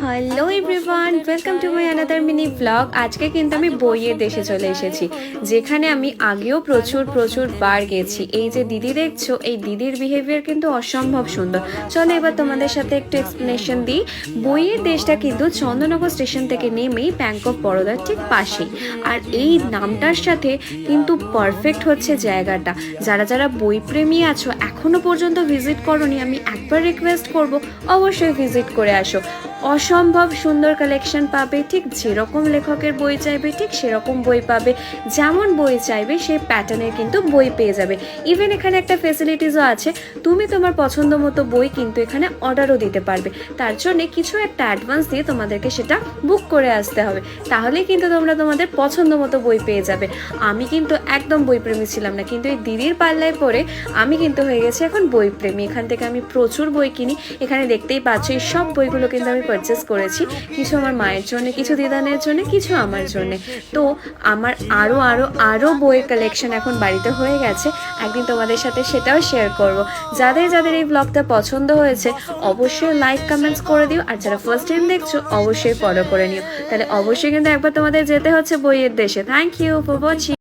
Hello everyone, welcome to my another mini blog. আজকে কিন্তু আমি বইয়ের দেশে চলে এসেছি, যেখানে আমি আগেও প্রচুর বার গেছি। এই যে দিদি দেখছো, এই দিদির বিহেভিয়ার কিন্তু অসম্ভব সুন্দর। চলো এবার তোমাদের সাথে একটু এক্সপ্লেনেশন দিই। বইয়ের দেশটা কিন্তু চন্দননগর স্টেশন থেকে নেমেই ব্যাংক অফ বরোদার ঠিক পাশেই। আর এই নামটার সাথে কিন্তু পারফেক্ট হচ্ছে জায়গাটা। যারা যারা বইপ্রেমী আছো, এখনো পর্যন্ত ভিজিট করোনি, আমি একবার রিকোয়েস্ট করব অবশ্যই ভিজিট করে আসো। অসম্ভব সুন্দর কালেকশন পাবে, ঠিক যেরকম লেখকের বই চাইবে ঠিক সেরকম বই পাবে, যেমন বই চাইবে সেই প্যাটার্নের কিন্তু বই পেয়ে যাবে। ইভেন এখানে একটা ফেসিলিটিসও আছে, তুমি তোমার পছন্দ মতো বই কিন্তু এখানে অর্ডারও দিতে পারবে। তার জন্য কিছু একটা অ্যাডভান্স দিয়ে তোমাদেরকে সেটা বুক করে আসতে হবে, তাহলে কিন্তু তোমরা তোমাদের পছন্দ মতো বই পেয়ে যাবে। আমি কিন্তু একদম বইপ্রেমী ছিলাম না, কিন্তু এই দিদির পাল্লায় পড়ে আমি কিন্তু হয়ে গেছি এখন বইপ্রেমী। এখান থেকে আমি প্রচুর বই কিনি। এখানে দেখতেই পাচ্ছ এই সব বইগুলো কিন্তু আমি পারচেস করেছি, কিছু আমার মায়ের জন্য, কিছু দিদানের জন্য, কিছু আমার জন্য। তো আমার আরও বইয়ের কালেকশন এখন বাড়িতে হয়ে গেছে, একদিন তোমাদের সাথে সেটাও শেয়ার করব। যাদের যাদের এই ব্লগটা পছন্দ হয়েছে অবশ্যই লাইক কমেন্টস করে দিও, আর যারা ফার্স্ট টাইম দেখছো অবশ্যই ফলো করে নিও। তাহলে অবশ্যই কিন্তু একবার তোমাদের যেতে হচ্ছে বইয়ের দেশে। Thank you for watching.